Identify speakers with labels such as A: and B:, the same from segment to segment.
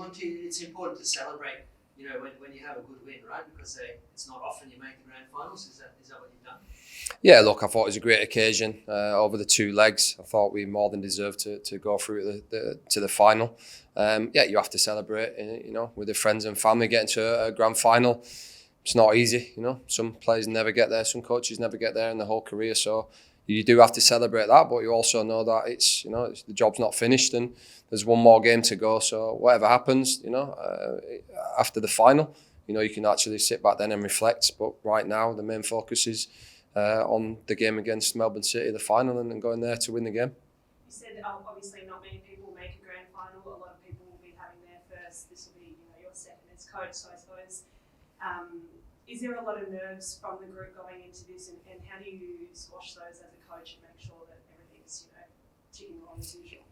A: Monty, it's important to celebrate, when you have a good win, right? Because it's not often you make the grand finals. Is that what you've done?
B: Yeah, look, I thought it was a great occasion over the two legs. I thought we more than deserved to go through to the final. You have to celebrate, with the friends and family getting to a grand final. It's not easy, Some players never get there, some coaches never get there in their whole career. So you do have to celebrate that, but you also know that it's the job's not finished and there's one more game to go. So whatever happens, after the final, you can actually sit back then and reflect. But right now, the main focus is on the game against Melbourne City, the final, and going there to win the game.
C: You said obviously not many people make a grand final. A lot of people will be having their first. This will be your second as coach, so I suppose. Is there a lot of nerves from the group going into this, and how do you squash those as a coach and make sure that everything's ticking along as usual?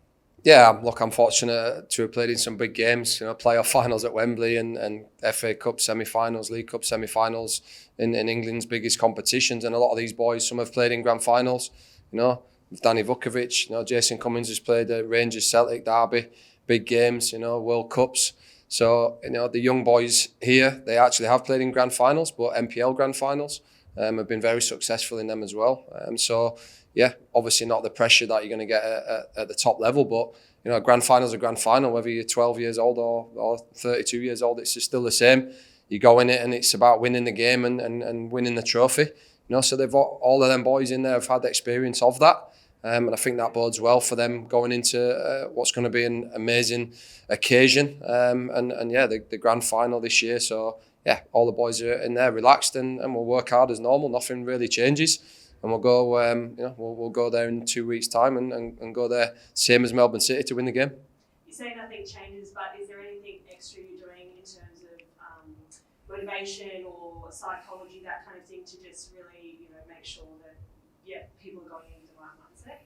B: Yeah, look, I'm fortunate to have played in some big games, playoff finals at Wembley and FA Cup semi-finals, League Cup semi-finals in England's biggest competitions. And a lot of these boys, some have played in grand finals, with Danny Vukovic, Jason Cummings has played at Rangers, Celtic, Derby, big games, World Cups. So, the young boys here, they actually have played in grand finals, but MPL grand finals have been very successful in them as well. Obviously not the pressure that you're going to get at the top level, but a grand final is a grand final, whether you're 12 years old or 32 years old, it's just still the same. You go in it and it's about winning the game and winning the trophy. So they've all of them boys in there have had the experience of that. And I think that bodes well for them going into what's going to be an amazing occasion. The grand final this year. So, all the boys are in there relaxed and we'll work hard as normal. Nothing really changes. And we'll go, we'll go there in 2 weeks' time and go there same as Melbourne City to win the game.
C: You say nothing changes, but is there anything extra you're doing in terms of motivation or psychology, that kind of thing, to just really, make sure that people are going into the right mindset?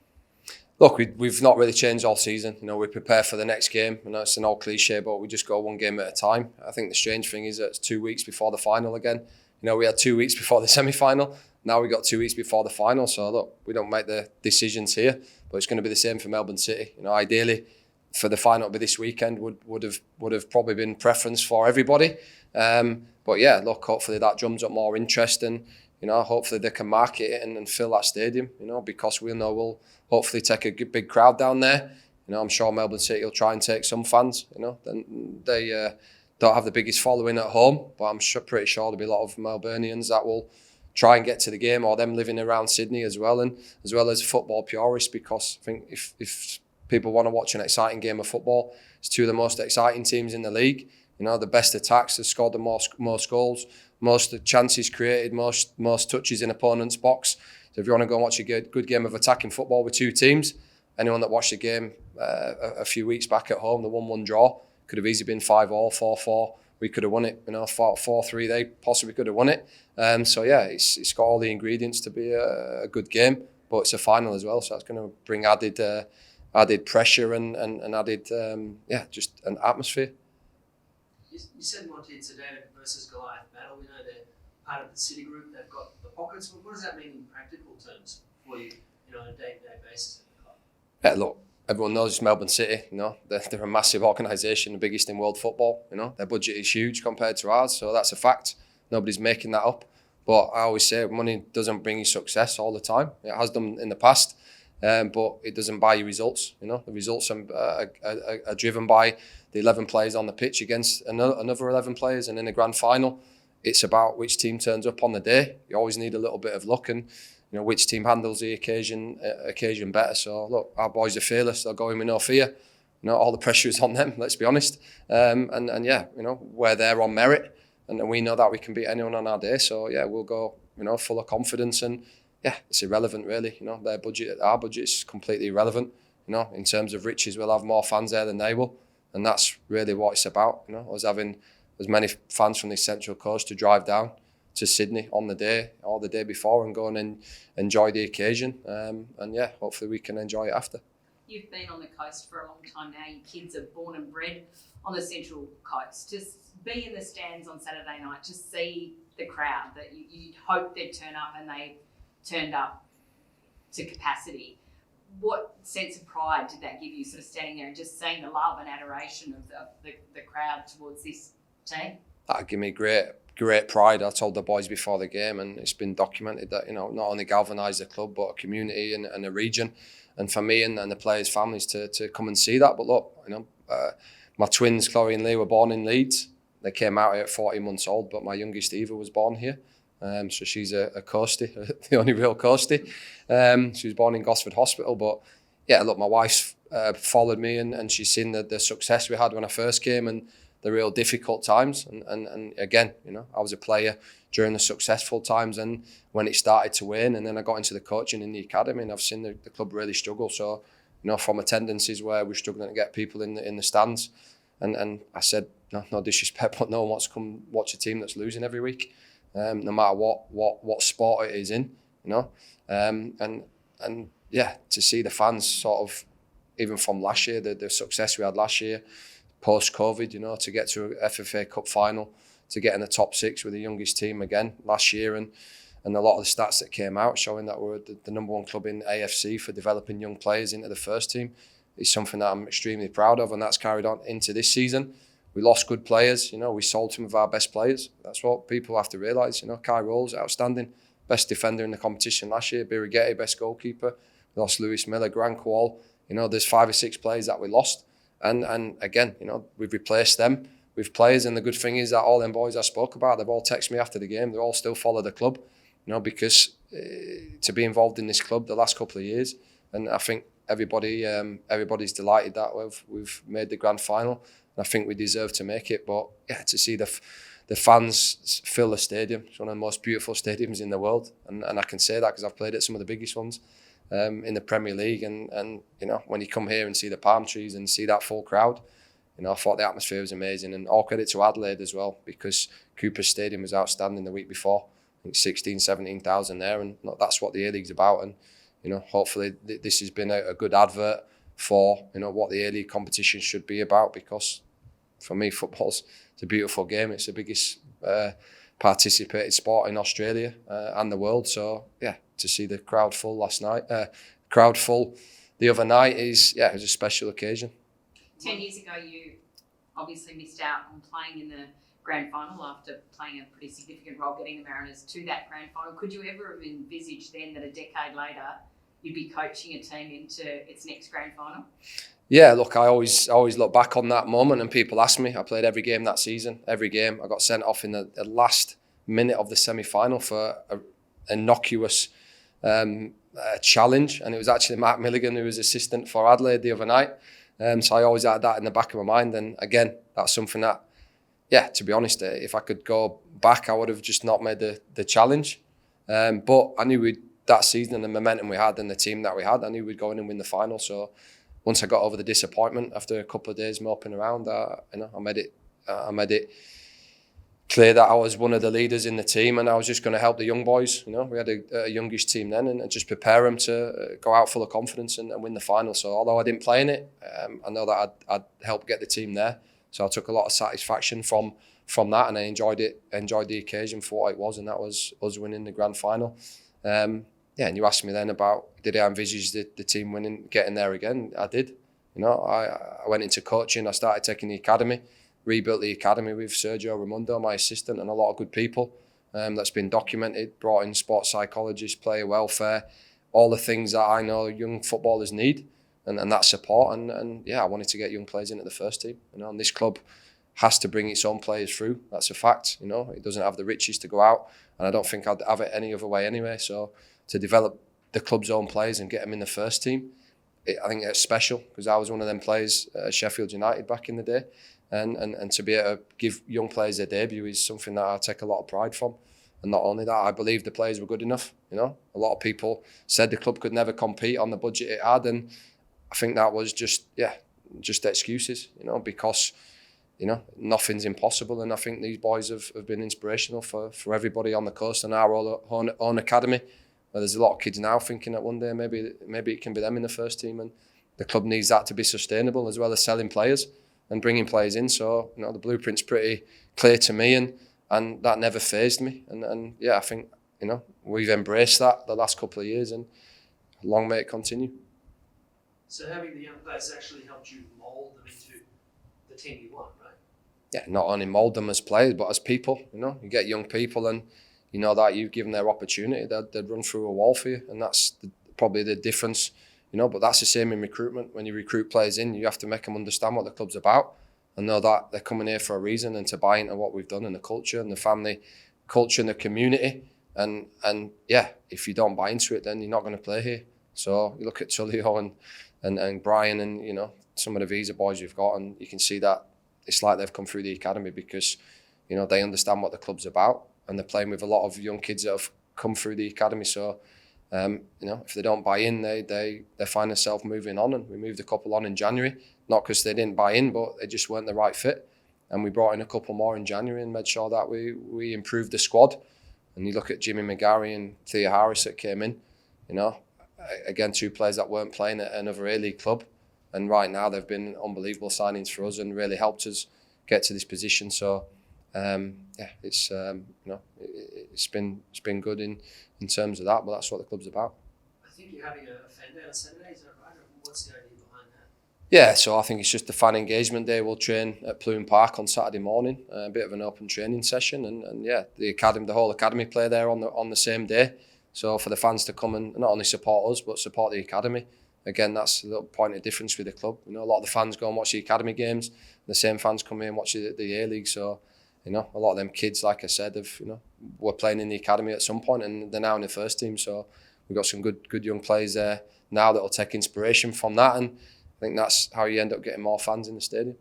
B: Look, we've not really changed all season. We prepare for the next game. It's an old cliche, but we just go one game at a time. I think the strange thing is that it's 2 weeks before the final again. We had 2 weeks before the semi-final. Now we got 2 weeks before the final. So look, we don't make the decisions here, but it's going to be the same for Melbourne City. Ideally, for the final to be this weekend would have probably been preference for everybody. Look, hopefully that drums up more interest and hopefully they can market it and fill that stadium. Because we'll hopefully take a big crowd down there. I'm sure Melbourne City will try and take some fans. They don't have the biggest following at home, but I'm pretty sure there'll be a lot of Melburnians that will try and get to the game, or them living around Sydney as well, and as well as football purists, because I think if people want to watch an exciting game of football, it's two of the most exciting teams in the league. The best attacks have scored the most goals, most chances created, most touches in opponent's box. So if you want to go and watch a good game of attacking football with two teams, anyone that watched the game a few weeks back at home, the 1-1 draw, could have easily been 5-5, 4-4. We could have won it, 4-3. They possibly could have won it. It's got all the ingredients to be a good game, but it's a final as well, so that's going to bring added pressure and added just an atmosphere.
A: You said, Monty, it's a David versus Goliath battle. We know they're part of the City Group. They've got the pockets. But what does that mean in practical terms for you, on a day-to-day basis at the club?
B: Yeah, look, everyone knows it's Melbourne City. They're a massive organisation, the biggest in world football. Their budget is huge compared to ours, so that's a fact. Nobody's making that up. But I always say money doesn't bring you success all the time. It has done in the past, but it doesn't buy you results. The results are driven by the 11 players on the pitch against another 11 players, and in the grand final, it's about which team turns up on the day. You always need a little bit of luck and which team handles the occasion better. So look, our boys are fearless. They'll go in with no fear. All the pressure is on them. Let's be honest. We're there on merit, and we know that we can beat anyone on our day. So we'll go full of confidence, and it's irrelevant really. Their budget, our budget is completely irrelevant. In terms of riches, we'll have more fans there than they will, and that's really what it's about. Us having as many fans from the Central Coast to drive down to Sydney on the day or the day before and go and enjoy the occasion. Hopefully we can enjoy it after.
D: You've been on the coast for a long time now. Your kids are born and bred on the Central Coast. Just be in the stands on Saturday night to see the crowd that you'd hope they'd turn up, and they turned up to capacity. What sense of pride did that give you, sort of standing there and just seeing the love and adoration of the crowd crowd towards this team?
B: That give me great pride. I told the boys before the game, and it's been documented that, you know, not only galvanised the club but a community and a region, and for me and the players' families to come and see that. But look, you know, my twins Chloe and Lee were born in Leeds. They came out here at 14 months old, but my youngest Eva was born here. So she's a coastie, the only real coastie. She was born in Gosford Hospital. But yeah, look, my wife's followed me, and she's seen the success we had when I first came and the real difficult times. And again, you know, I was a player during the successful times and when it started to wane, and then I got into the coaching in the academy, and I've seen the club really struggle. So, you know, from attendances where we're struggling to get people in the stands, and I said, no disrespect, but no one wants to come watch a team that's losing every week. No matter what sport it is in, you know, and yeah, to see the fans sort of, even from last year, the success we had last year, post-COVID, you know, to get to a FFA Cup final, to get in the top 6 with the youngest team again last year, and a lot of the stats that came out showing that we're the number 1 club in AFC for developing young players into the first team is something that I'm extremely proud of, and that's carried on into this season. We lost good players, you know, we sold some of our best players. That's what people have to realise, you know. Kai Rolls, outstanding, best defender in the competition last year. Birighitti, best goalkeeper. We lost Lewis Miller, Grant Quall. You know, there's 5 or 6 players that we lost. And again, you know, we've replaced them with players. And the good thing is that all them boys I spoke about, they've all texted me after the game. They all still follow the club, you know, because to be involved in this club the last couple of years, and I think everybody's delighted that we've made the grand final. I think we deserve to make it. But yeah, to see the fans fill the stadium, it's one of the most beautiful stadiums in the world, and I can say that because I've played at some of the biggest ones in the Premier League, and you know, when you come here and see the palm trees and see that full crowd, you know, I thought the atmosphere was amazing. And all credit to Adelaide as well, because Cooper's Stadium was outstanding the week before. I think 17,000 there, and that's what the A-League's about. And you know, hopefully this has been a good advert for, you know, what the A-League competition should be about, because for me, football's a beautiful game. It's the biggest participated sport in Australia and the world. So yeah, to see the crowd full the other night it was a special occasion.
D: 10 years ago, you obviously missed out on playing in the grand final after playing a pretty significant role getting the Mariners to that grand final. Could you ever have envisaged then that a decade later you'd be coaching a team into its next grand final?
B: Yeah, look, I always look back on that moment, and people ask me. I played every game that season. Every game, I got sent off in the last minute of the semi-final for an innocuous challenge, and it was actually Mark Milligan who was assistant for Adelaide the other night. So I always had that in the back of my mind, and again, that's something that, yeah, to be honest, if I could go back, I would have just not made the challenge. But I knew that season and the momentum we had and the team that we had, I knew we'd go in and win the final. So once I got over the disappointment after a couple of days moping around, you know, I made it clear that I was one of the leaders in the team, and I was just going to help the young boys. You know, we had a youngish team then, and just prepare them to go out full of confidence and win the final. So although I didn't play in it, I know that I'd helped get the team there. So I took a lot of satisfaction from that, and I enjoyed the occasion for what it was, and that was us winning the grand final. Yeah, and you asked me then about, did I envisage the team winning, getting there again? I did. You know, I went into coaching. I started taking the academy, rebuilt the academy with Sergio Raimondo, my assistant, and a lot of good people. That's been documented, brought in sports psychologists, player welfare, all the things that I know young footballers need, and that support. And yeah, I wanted to get young players into the first team. You know, and this club has to bring its own players through. That's a fact. You know, it doesn't have the riches to go out, and I don't think I'd have it any other way anyway. So to develop the club's own players and get them in the first team, I think it's special, because I was one of them players at Sheffield United back in the day, and to be able to give young players their debut is something that I take a lot of pride from. And not only that, I believe the players were good enough. You know, a lot of people said the club could never compete on the budget it had, and I think that was just excuses. You know, because, you know, nothing's impossible, and I think these boys have been inspirational for everybody on the coast and our own academy. There's a lot of kids now thinking that one day maybe it can be them in the first team, and the club needs that to be sustainable, as well as selling players and bringing players in. So, you know, the blueprint's pretty clear to me, and that never fazed me. And yeah, I think, you know, we've embraced that the last couple of years, and long may it continue.
A: So having the young players actually helped you mould them into the team you want, right?
B: not only mould them as players, but as people. You know, you get young people and you know that you've given their opportunity, they'd run through a wall for you, and that's probably the difference. You know, but that's the same in recruitment. When you recruit players in, you have to make them understand what the club's about and know that they're coming here for a reason and to buy into what we've done and the culture and the family culture and the community. And yeah, if you don't buy into it, then you're not going to play here. So you look at Tulio and Brian and, you know, some of the visa boys you've got, and you can see that it's like they've come through the academy because, you know, they understand what the club's about and they're playing with a lot of young kids that have come through the academy. So, you know, if they don't buy in, they find themselves moving on, and we moved a couple on in January, not because they didn't buy in, but they just weren't the right fit. And we brought in a couple more in January and made sure that we improved the squad. And you look at Jimmy McGarry and Thea Harris that came in, you know, again, 2 players that weren't playing at another A-League club. And right now they've been unbelievable signings for us and really helped us get to this position. So, yeah, it's you know, it's been good in terms of that, but that's what the club's about.
A: I think you're having a fan day on Saturday, is that right? Or what's the idea behind that?
B: Yeah, so I think it's just a fan engagement day. We'll train at Plume Park on Saturday morning, a bit of an open training session, and yeah, the whole academy play there on the same day. So for the fans to come and not only support us but support the academy. Again, that's a little point of difference with the club. You know, a lot of the fans go and watch the academy games. The same fans come here and watch the A-League. So, you know, a lot of them kids, like I said, were playing in the academy at some point, and they're now in the first team. So we've got some good young players there now that will take inspiration from that, and I think that's how you end up getting more fans in the stadium.